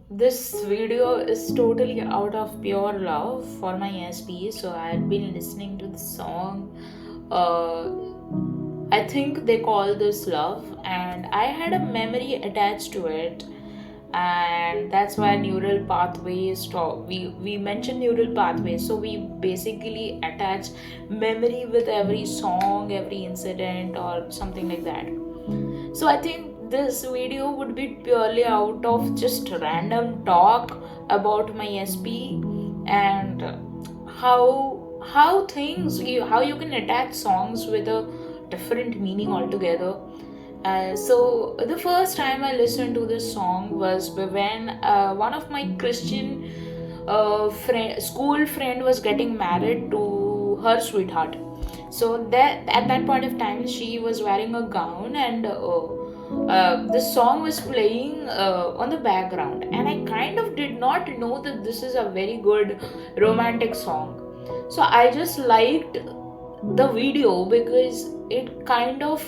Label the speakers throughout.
Speaker 1: This video is totally out of pure love for my SP. So I had been listening to the song. Uh, I think they call this love, and I had a memory attached to it, and that's why neural pathways talk. We mentioned neural pathways, so we basically attach memory with every song, every incident, or something like that. So I think this video would be purely out of just random talk about my SP and how you can attach songs with a different meaning altogether. So the first time I listened to this song was when one of my Christian school friend was getting married to her sweetheart. So that at that point of time, she was wearing a gown, and this song was playing on the background, and I kind of did not know that this is a very good romantic song. So I just liked the video because it kind of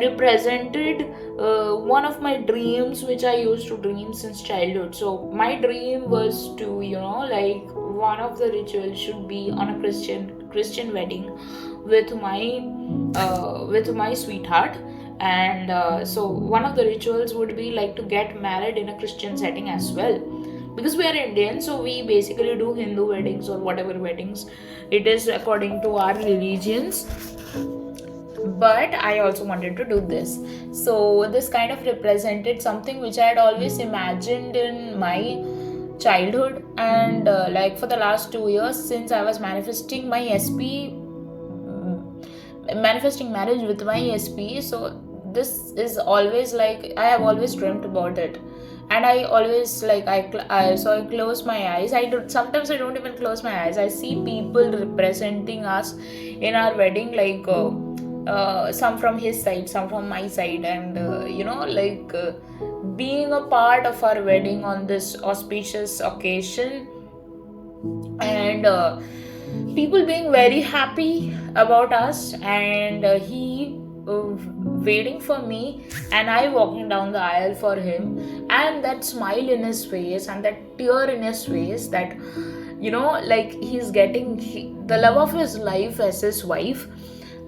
Speaker 1: represented one of my dreams which I used to dream since childhood. So my dream was to, like one of the rituals should be on a Christian wedding with my sweetheart. And so one of the rituals would be like to get married in a Christian setting as well, because we are Indian, so we basically do Hindu weddings or whatever weddings it is according to our religions. But I also wanted to do this. So this kind of represented something which I had always imagined in my childhood, and like for the last 2 years since I was manifesting my SP, manifesting marriage with my SP. So this is always like I have always dreamt about it, and I always like I close my eyes. Sometimes I don't even close my eyes. I see people representing us in our wedding, like some from his side, some from my side, and being a part of our wedding on this auspicious occasion, and people being very happy about us, and he waiting for me, and I walking down the aisle for him, and that smile in his face and that tear in his face, that like he's getting the love of his life as his wife.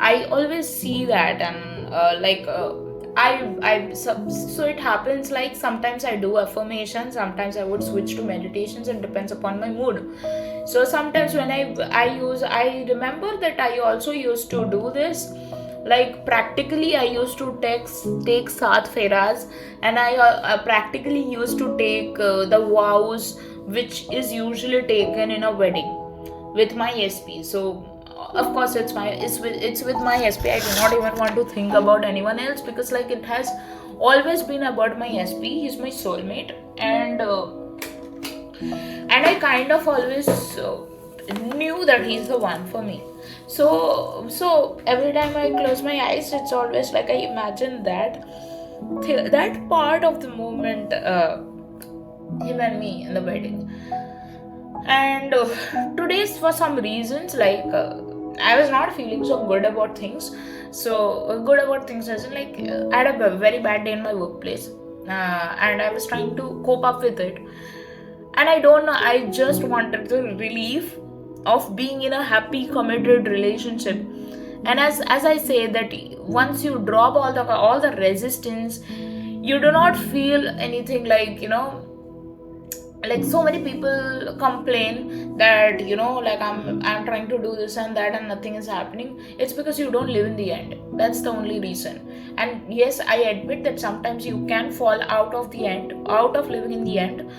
Speaker 1: I always see that, and so it happens like sometimes I do affirmation, sometimes I would switch to meditations, and depends upon my mood. So sometimes when I remember that I also used to do this, like practically I used to take Saat Feras, and I practically used to take the vows which is usually taken in a wedding with my SP. So of course it's with my SP. I do not even want to think about anyone else, because like it has always been about my SP. He's my soulmate, and I kind of always knew that he's the one for me. So every time I close my eyes, it's always like I imagine that part of the moment, him and me in the wedding. And today's, for some reasons, like I was not feeling so good about things. So good about things as in, like I had a very bad day in my workplace, and I was trying to cope up with it, and I don't know, I just wanted the relief of being in a happy committed relationship. And as I say that, once you drop all the resistance, you do not feel anything, like so many people complain that like I'm trying to do this and that and nothing is happening. It's because you don't live in the end. That's the only reason. And yes, I admit that sometimes you can fall out of living in the end,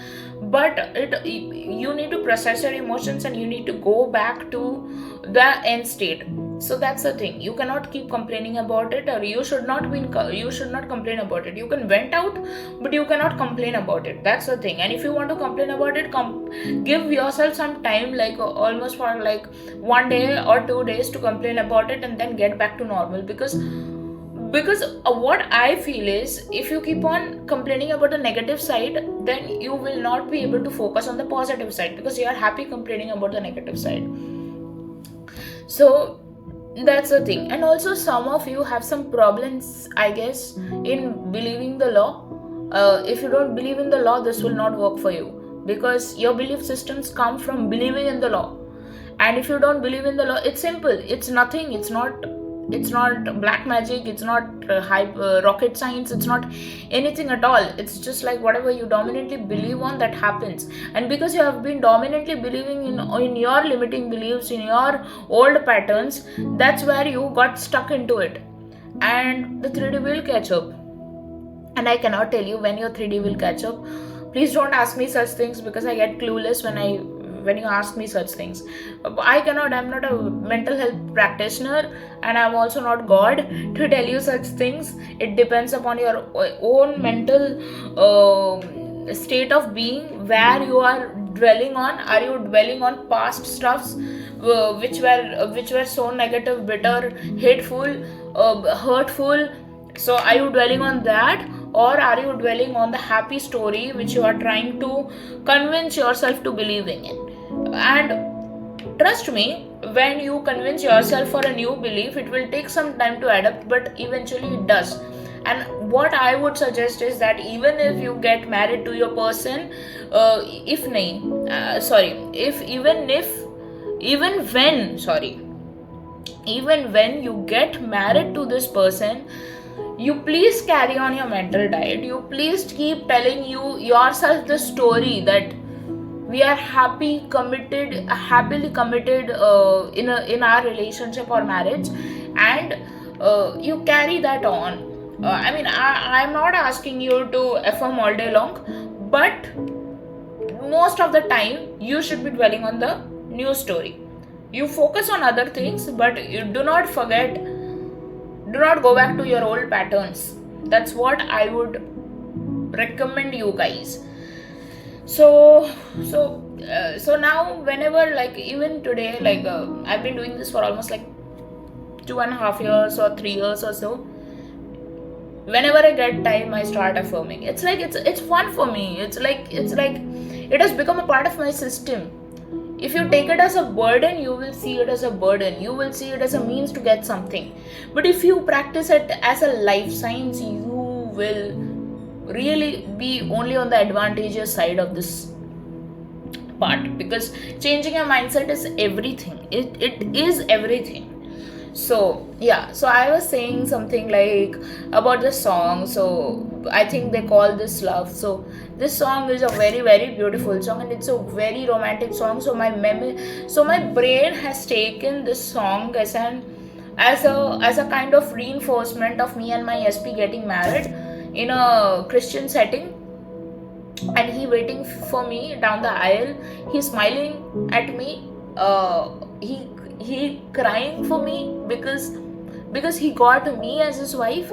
Speaker 1: but you need to process your emotions, and you need to go back to the end state. So that's the thing. You cannot keep complaining about it, or you should not complain about it. You can vent out, but you cannot complain about it. That's the thing. And if you want to complain about it, give yourself some time, like almost for like 1 day or 2 days to complain about it, and then get back to normal. Because what I feel is, if you keep on complaining about the negative side, then you will not be able to focus on the positive side, because you are happy complaining about the negative side. So that's the thing. And also, some of you have some problems, I guess, in believing the law. If you don't believe in the law, this will not work for you, because your belief systems come from believing in the law. And if you don't believe in the law, it's simple, it's nothing, it's not black magic, it's not rocket science, it's not anything at all. It's just like whatever you dominantly believe on, that happens. And because you have been dominantly believing in your limiting beliefs, in your old patterns, that's where you got stuck into it. And the 3D will catch up. And I cannot tell you when your 3D will catch up. Please don't ask me such things, because I get clueless when you ask me such things. I'm not a mental health practitioner, and I'm also not God to tell you such things. It depends upon your own mental state of being, where you are dwelling on. Are you dwelling on past stuffs which were so negative, bitter, hateful, hurtful? So are you dwelling on that, or are you dwelling on the happy story which you are trying to convince yourself to believing in? And trust me, when you convince yourself for a new belief, it will take some time to adapt, but eventually it does. And what I would suggest is that even if you get married to your person, if nahi, sorry, if even when, sorry, even when you get married to this person, you please carry on your mental diet. You please keep telling yourself the story that we are happily committed in our relationship or marriage. And you carry that on. I'm not asking you to affirm all day long, but most of the time you should be dwelling on the new story. You focus on other things, but you do not go back to your old patterns. That's what I would recommend you guys. So now, whenever, like even today, like I've been doing this for almost like 2.5 years or 3 years or so. Whenever I get time, I start affirming. It's like it's fun for me. It's like it has become a part of my system. If you take it as a burden, you will see it as a burden. You will see it as a means to get something. But if you practice it as a life science, you will really be only on the advantageous side of this part, because changing your mindset is everything. It is everything. So yeah, so I was saying something like about the song. So I think they call this love. So this song is a very, very beautiful song, and it's a very romantic song. So my brain has taken this song as a kind of reinforcement of me and my SP getting married in a Christian setting, and he waiting for me down the aisle. He's smiling at me. He crying for me because he got me as his wife.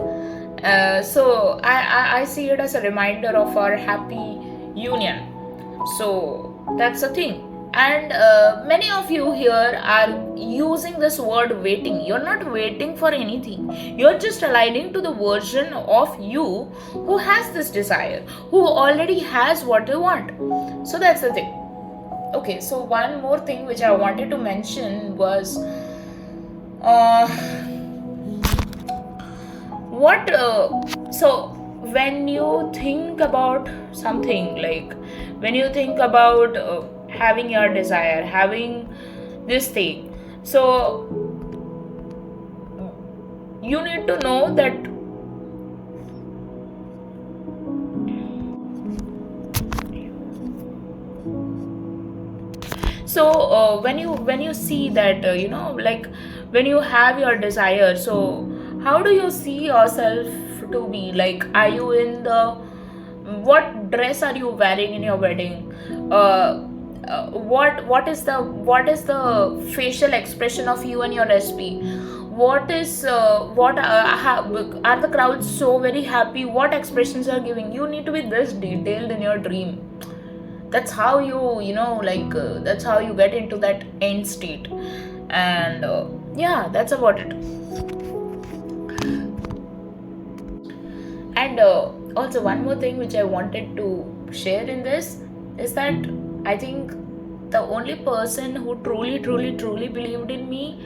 Speaker 1: So I see it as a reminder of our happy union. So that's the thing. And many of you here are using this word waiting. You're not waiting for anything. You're just aligning to the version of you who has this desire, who already has what they want. So that's the thing. Okay, so one more thing which I wanted to mention was so when you think about something, like when you think about having your desire, having this thing, so you need to know that when you see that like when you have your desire, so how do you see yourself to be? Like, are you in the what dress are you wearing in your wedding? What is the facial expression of you and your SP? What are the crowds so very happy? What expressions are giving? You need to be this detailed in your dream. That's how that's how you get into that end state. And yeah, that's about it. And also one more thing which I wanted to share in this is that I think the only person who truly believed in me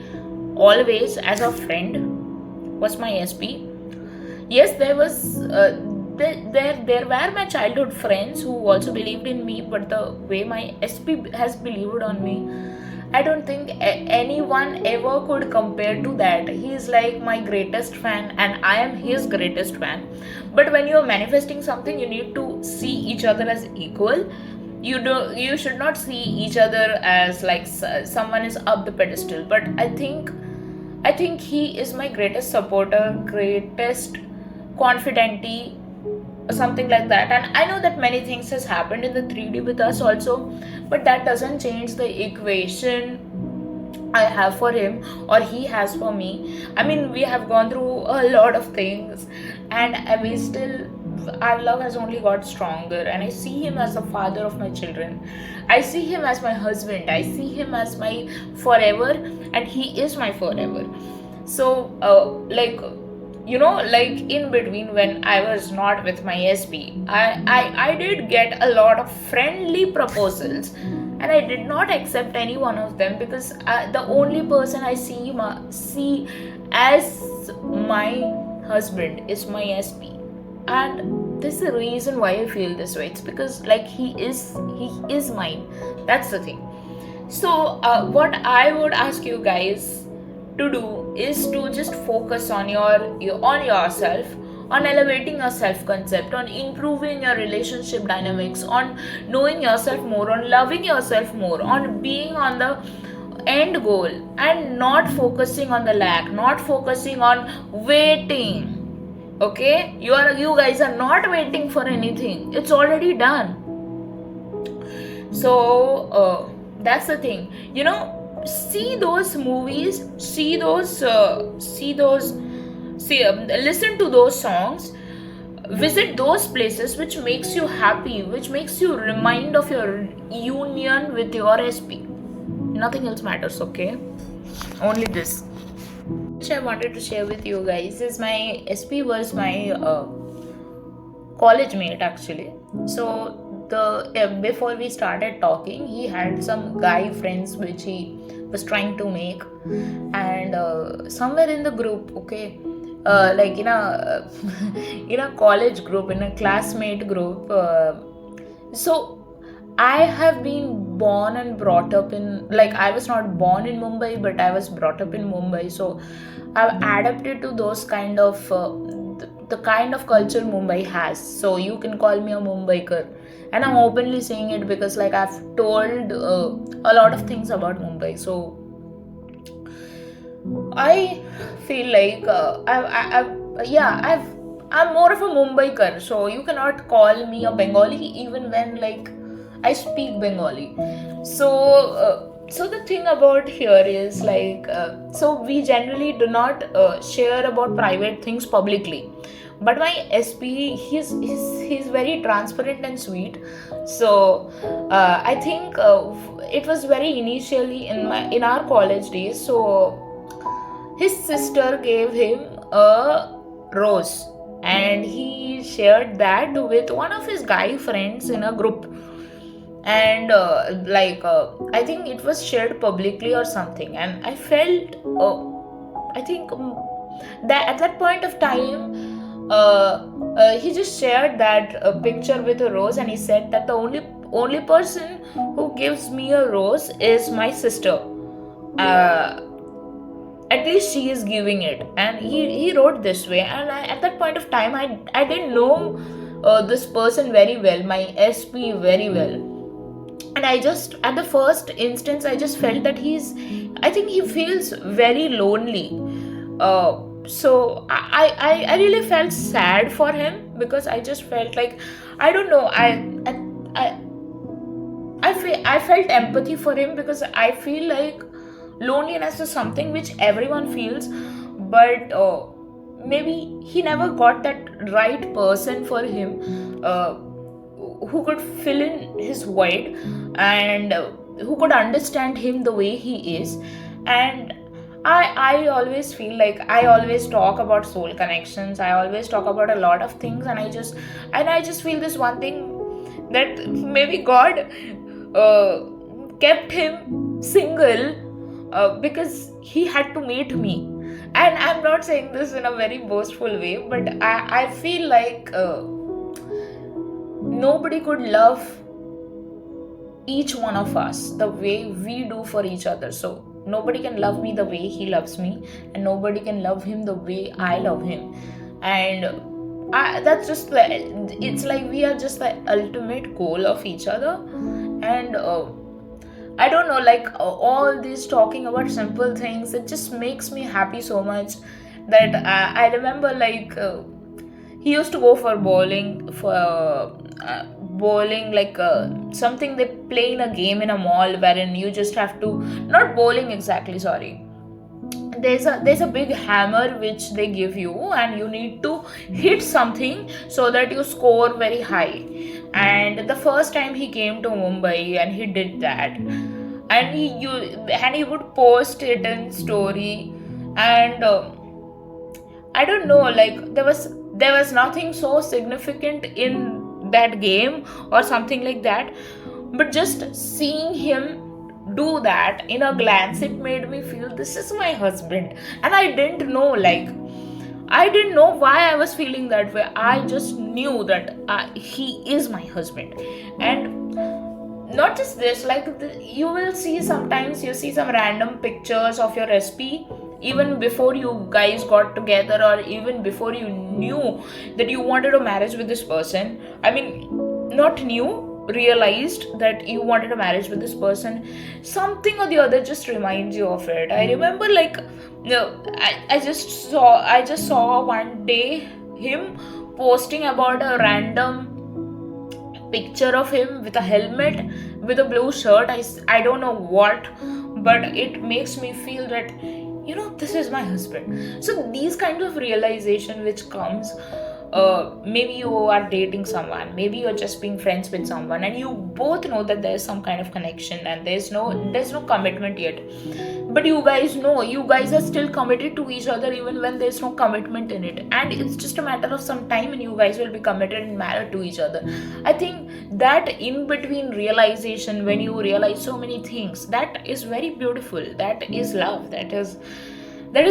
Speaker 1: always as a friend was my SP. Yes, there were my childhood friends who also believed in me, but the way my SP has believed on me, I don't think anyone ever could compare to that. He is like my greatest fan, and I am his greatest fan. But when you are manifesting something, you need to see each other as equal. You should not see each other as like someone is up the pedestal. But I think he is my greatest supporter, greatest confidantee, something like that. And I know that many things has happened in the 3D with us also, but that doesn't change the equation I have for him or he has for me. I mean, we have gone through a lot of things, and we still, our love has only got stronger. And I see him as the father of my children. I see him as my husband. I see him as my forever, and he is my forever. So like in between, when I was not with my SP, I did get a lot of friendly proposals, and I did not accept any one of them, because the only person I see as my husband is my SP. And this is the reason why I feel this way. It's because like he is mine. That's the thing. So what I would ask you guys to do is to just focus on yourself, on elevating your self concept, on improving your relationship dynamics, on knowing yourself more, on loving yourself more, on being on the end goal, and not focusing on the lack, not focusing on waiting. Okay, you guys are not waiting for anything. It's already done. So that's the thing. See those movies, listen to those songs, visit those places which makes you happy, which makes you remind of your union with your SP. Nothing else matters, okay? Only this. Which I wanted to share with you guys is my SP was my college mate actually. So before we started talking, he had some guy friends which he was trying to make, and somewhere in the group, okay, like in a in a college group, in a classmate group, so I have been born and brought up in, like, I was not born in Mumbai, but I was brought up in Mumbai. So I've adapted to those kind of the kind of culture Mumbai has. So you can call me a Mumbaikar, and I'm openly saying it because like I've told a lot of things about Mumbai. So I feel like I'm more of a Mumbaikar. So you cannot call me a Bengali even when like I speak Bengali. So the thing about here is like, so we generally do not share about private things publicly. But my SP, he's very transparent and sweet. So I think it was very initially in our college days. So his sister gave him a rose, and he shared that with one of his guy friends in a group. And I think it was shared publicly or something, and I felt I think that at that point of time he just shared that picture with a rose, and he said that the only person who gives me a rose is my sister. At least she is giving it. And he wrote this way, and at that point of time I didn't know this person very well, my SP very well. And I just, at the first instance, I just felt that I think he feels very lonely. So I really felt sad for him, because I just felt like, I don't know, I felt empathy for him, because I feel like loneliness is something which everyone feels, but maybe he never got that right person for him who could fill in his void, and who could understand him the way he is. And I always feel like, I always talk about soul connections, I always talk about a lot of things, and I just feel this one thing, that maybe God kept him single because he had to meet me. And I'm not saying this in a very boastful way, but I feel like nobody could love each one of us the way we do for each other. So nobody can love me the way he loves me, and nobody can love him the way I love him. And that's just it's like we are just the ultimate goal of each other. And I don't know, like all this talking about simple things, it just makes me happy so much that I remember like he used to go for bowling, like something they play in a game in a mall wherein you just have to, not bowling exactly, sorry, there's a big hammer which they give you, and you need to hit something so that you score very high. And the first time he came to Mumbai and he did that, and he would post it in story. And I don't know, like there was nothing so significant in that game or something like that, but just seeing him do that in a glance, it made me feel this is my husband. And I didn't know why I was feeling that way. I just knew that he is my husband. And not just this, like you will see, sometimes you see some random pictures of your SP even before you guys got together, or even before you knew that you wanted a marriage with this person. I mean, not knew, realized that you wanted a marriage with this person. Something or the other just reminds you of it. I remember, like, I just saw one day him posting about a random picture of him with a helmet, with a blue shirt. I don't know what, but it makes me feel that, this is my husband. So these kind of realization which comes, maybe you are dating someone, maybe you're just being friends with someone, and you both know that there's some kind of connection and there's no commitment yet, but you guys know you guys are still committed to each other even when there's no commitment in it, and it's just a matter of some time and you guys will be committed and married to each other. I think that in between realization, when you realize so many things, that is very beautiful. That is love. That is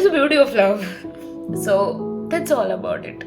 Speaker 1: the beauty of love. So that's all about it.